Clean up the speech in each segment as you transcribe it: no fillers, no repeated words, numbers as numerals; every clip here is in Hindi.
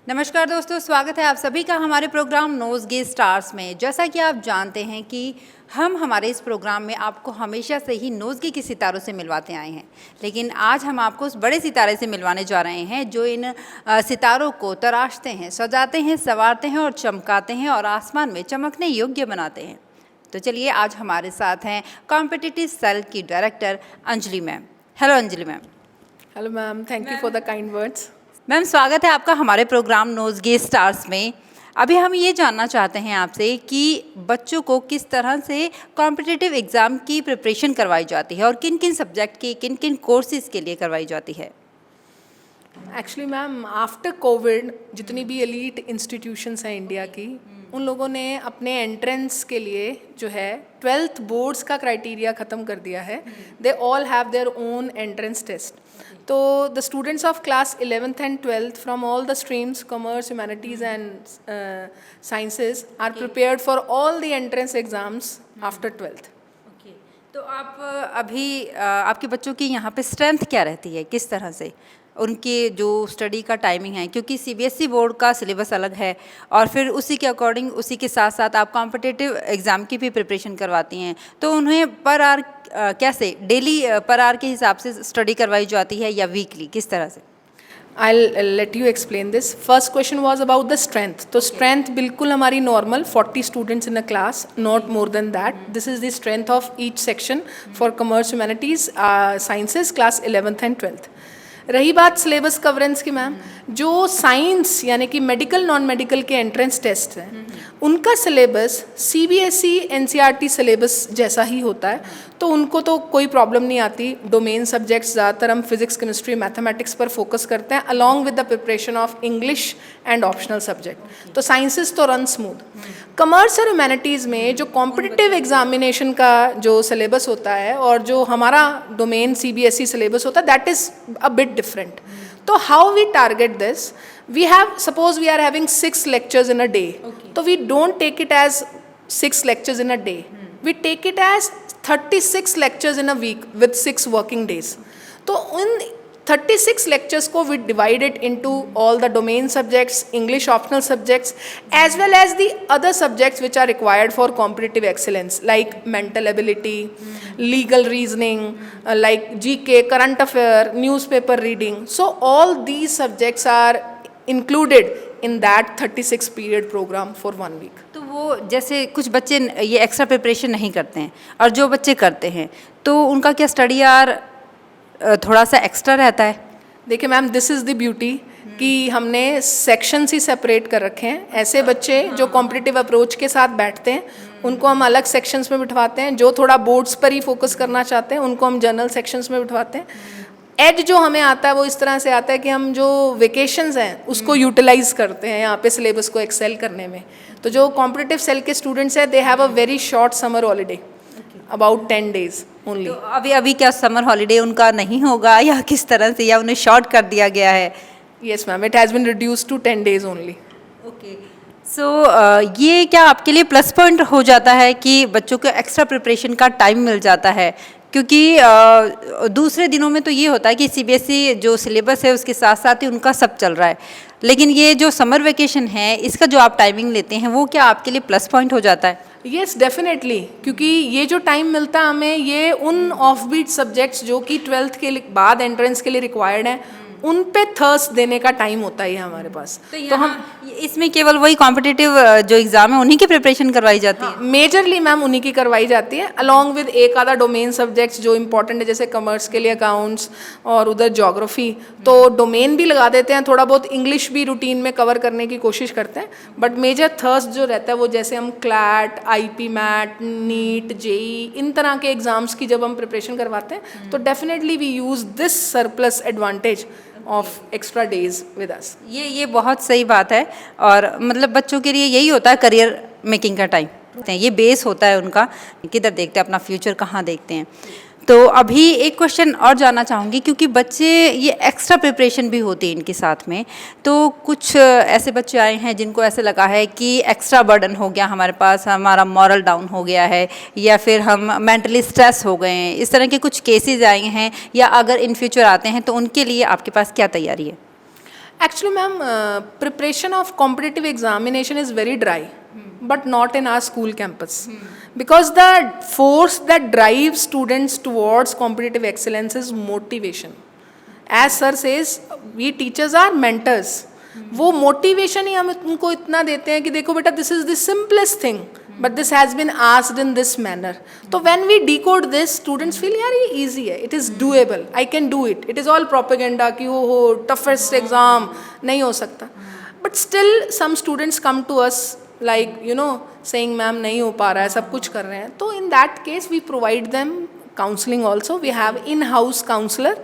नमस्कार दोस्तों, स्वागत है आप सभी का हमारे प्रोग्राम नोज़ गेज स्टार्स में। जैसा कि आप जानते हैं कि हम हमारे इस प्रोग्राम में आपको हमेशा से ही नोज़ के सितारों से मिलवाते आए हैं, लेकिन आज हम आपको उस बड़े सितारे से मिलवाने जा रहे हैं जो इन सितारों को तराशते हैं, सजाते हैं, संवारते हैं और चमकाते हैं और आसमान में चमकने योग्य बनाते हैं। तो चलिए, आज हमारे साथ हैं कॉम्पिटिटिव सेल की director Anjali ma'am. Hello Anjali ma'am. Hello ma'am, thank you for the kind words. Ma'am, स्वागत है आपका हमारे प्रोग्राम नोज़ गेज स्टार्स में। अभी हम ये जानना चाहते हैं आपसे कि बच्चों को किस तरह से कॉम्पिटिटिव एग्ज़ाम की प्रिपरेशन करवाई जाती है और किन किन सब्जेक्ट की, किन किन कोर्सेज़ के लिए करवाई जाती है। एक्चुअली मैम, आफ्टर कोविड जितनी भी एलीट इंस्टीट्यूशंस हैं इंडिया की, उन लोगों ने अपने एंट्रेंस के लिए जो है 12th बोर्ड्स का क्राइटेरिया ख़त्म कर दिया है। They all have their own entrance test. तो the students of class 11th and 12th from all the streams, commerce, humanities and sciences are prepared for all the entrance exams after 12th। तो आप अभी आपके बच्चों की यहाँ पे स्ट्रेंथ क्या रहती है, किस तरह से उनकी जो स्टडी का टाइमिंग है, क्योंकि सीबीएसई बोर्ड का सिलेबस अलग है और फिर उसी के अकॉर्डिंग, उसी के साथ साथ आप कॉम्पिटिटिव एग्ज़ाम की भी प्रिपरेशन करवाती हैं, तो उन्हें पर आवर कैसे डेली पर आवर के हिसाब से स्टडी करवाई जाती है या वीकली, किस तरह से? I'll let you explain this. First question was about the strength. तो strength बिल्कुल हमारी normal 40 students in a class, not more than that. This is the strength of each section for commerce, humanities, sciences, class 11th and 12th. रही बात सिलेबस कवरेंस की मैम, जो साइंस यानी कि मेडिकल नॉन मेडिकल के एंट्रेंस टेस्ट हैं, उनका सिलेबस सीबीएसई एनसीईआरटी सिलेबस जैसा ही होता है, तो उनको तो कोई प्रॉब्लम नहीं आती। डोमेन सब्जेक्ट्स ज़्यादातर हम फिजिक्स, केमिस्ट्री, मैथमेटिक्स पर फोकस करते हैं along with the preparation of English and optional subject. तो साइंसेस तो रन स्मूथ। कमर्स और ह्यूमैनिटीज़ में जो कॉम्पिटिटिव एग्जामिनेशन का जो सिलेबस होता है और जो हमारा डोमेन सीबीएसई सिलेबस होता है, that is a bit different. So how we target this? We have, suppose we are having 6 lectures in a day. So we don't take it as 6 lectures in a day. We take it as 36 lectures in a week with 6 working days. So in 36 lectures को we divide it into all the domain subjects, English optional subjects, as well as the other subjects which are required for competitive excellence, like mental ability, legal reasoning, like GK, current affair, newspaper reading. So all these subjects are included in that 36 period program for 1 week. तो वो जैसे कुछ बच्चे ये एक्स्ट्रा प्रिपरेशन नहीं करते हैं और जो बच्चे करते हैं तो उनका क्या स्टडी आवर थोड़ा सा एक्स्ट्रा रहता है? देखिए ma'am, this is the beauty कि हमने सेक्शंस ही सेपरेट कर रखे हैं। ऐसे बच्चे जो कॉम्पिटिटिव अप्रोच के साथ बैठते हैं, उनको हम अलग सेक्शंस में बिठवाते हैं। जो थोड़ा बोर्ड्स पर ही फोकस करना चाहते हैं, उनको हम जनरल सेक्शंस में बिठवाते हैं। एज जो हमें आता है वो इस तरह से आता है कि हम जो वेकेशंस हैं उसको यूटिलाइज करते हैं यहाँ पे सिलेबस को एक्सेल करने में। तो जो कॉम्पिटिटिव सेल के स्टूडेंट्स हैं, they have a very short summer holiday, about 10 days only. तो अभी क्या समर हॉलीडे उनका नहीं होगा या किस तरह से, या उन्हें शॉर्ट कर दिया गया है? Yes ma'am, it has been reduced to 10 days only. Okay, so ये क्या आपके लिए प्लस पॉइंट हो जाता है कि बच्चों को एक्स्ट्रा प्रिपरेशन का टाइम मिल जाता है? क्योंकि दूसरे दिनों में तो ये होता है कि सीबीएसई जो सिलेबस है उसके साथ साथ ही उनका सब चल रहा है, लेकिन ये जो समर वेकेशन है इसका जो आप टाइमिंग लेते हैं वो क्या आपके लिए प्लस पॉइंट हो जाता है? यस डेफिनेटली, क्योंकि ये जो टाइम मिलता है हमें, ये उन ऑफ बीट सब्जेक्ट्स जो कि 12th के बाद एंट्रेंस के लिए रिक्वायर्ड हैं, उन पे थर्स्ट देने का टाइम होता है हमारे पास। तो हम इसमें केवल वही कॉम्पिटिटिव जो एग्ज़ाम है उन्हीं की प्रिपरेशन करवाई जाती है? मेजरली मैम उन्हीं की करवाई जाती है, अलॉन्ग विद एक आधा डोमेन सब्जेक्ट्स जो इंपॉर्टेंट है, जैसे कॉमर्स के लिए अकाउंट्स और उधर ज्योग्राफी। तो डोमेन भी लगा देते हैं, थोड़ा बहुत इंग्लिश भी रूटीन में कवर करने की कोशिश करते हैं, बट मेजर थर्स्ट जो रहता है वो जैसे हम CLAT, IPMAT, NEET, JEE, इन तरह के एग्ज़ाम्स की जब हम प्रिपरेशन करवाते हैं तो definitely we use this surplus advantage of extra days with us. ये बहुत सही बात है, और मतलब बच्चों के लिए यही होता है करियर मेकिंग का टाइम, ये बेस होता है उनका, किधर देखते हैं अपना फ्यूचर, कहाँ देखते हैं। तो अभी एक क्वेश्चन और जानना चाहूँगी, क्योंकि बच्चे ये एक्स्ट्रा प्रिपरेशन भी होती है इनके साथ में, तो कुछ ऐसे बच्चे आए हैं जिनको ऐसे लगा है कि एक्स्ट्रा बर्डन हो गया हमारे पास, हमारा मॉरल डाउन हो गया है, या फिर हम मेंटली स्ट्रेस हो गए हैं, इस तरह के कुछ केसेस आए हैं, या अगर इन फ्यूचर आते हैं तो उनके लिए आपके पास क्या तैयारी है? Actually, ma'am, preparation of competitive examination is very dry, but not in our school campus. Because the force that drives students towards competitive excellence is motivation. As sir says, we teachers are mentors. वो motivation ही हम उनको इतना देते हैं कि देखो बेटा, this is the simplest thing, but this has been asked in this manner. तो when we decode this, students feel यार ये easy है, it is doable, I can do it. It is all propaganda कि हो toughest exam नहीं हो सकता. But still some students come to us like saying ma'am नहीं हो पा रहा है, सब कुछ कर रहे हैं. तो in that case we provide them counseling also. We have in-house counselor,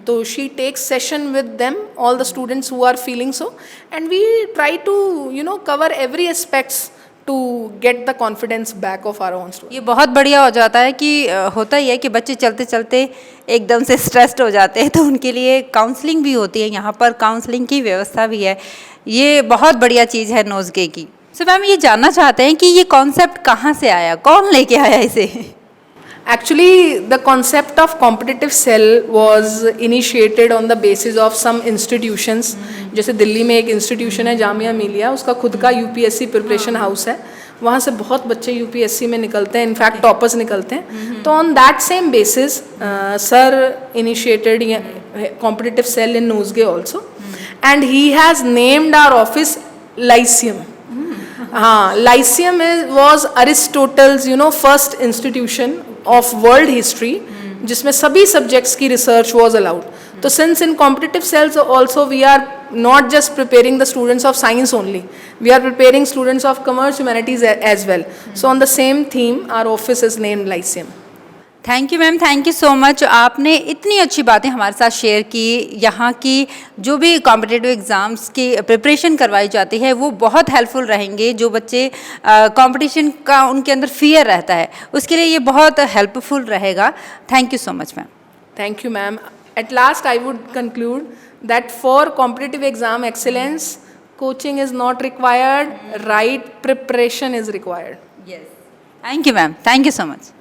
so she takes session with them, all the students who are feeling so, and we try to cover every aspects to get the confidence back of our own students. ये बहुत बढ़िया हो जाता है कि होता ही है कि बच्चे चलते चलते एकदम से स्ट्रेस्ड हो जाते हैं, तो उनके लिए काउंसलिंग भी होती है, यहाँ पर काउंसलिंग की व्यवस्था भी है. ये बहुत बढ़िया चीज़ है नोज़गे की. सो मैम ये जानना चाहते हैं कि ये कॉन्सेप्ट कहाँ से आया, कौन लेके आया इसे? Actually, the concept of competitive cell was initiated on the basis of some institutions. जैसे दिल्ली में एक इंस्टीट्यूशन है जामिया मिलिया, उसका खुद का यूपीएससी प्रिपरेशन हाउस है. वहाँ से बहुत बच्चे यूपीएससी में निकलते हैं, इनफैक्ट टॉपर्स निकलते हैं. तो on that same basis sir initiated competitive cell in नोज़गे also, and he has named our office Lyceum. हाँ, Lyceum was Aristotle's first institution of world history जिसमें सभी सब्जेक्ट्स की रिसर्च वॉज अलाउड. तो since in competitive cells also we are not just preparing the students of science only, we are preparing students of commerce, humanities as well. So on the same theme our office is named Lyceum. Thank you ma'am, thank you so much. आपने इतनी अच्छी बातें हमारे साथ शेयर की. यहाँ की जो भी कॉम्पिटिटिव एग्ज़ाम्स की प्रिपरेशन करवाई जाती है वो बहुत हेल्पफुल रहेंगे. जो बच्चे कंपटीशन का उनके अंदर फियर रहता है उसके लिए ये बहुत हेल्पफुल रहेगा. Thank you so much ma'am. Thank you ma'am. At last I would conclude that for competitive exam excellence, coaching is not required, right preparation is required. Yes. Thank you ma'am. Thank you so much.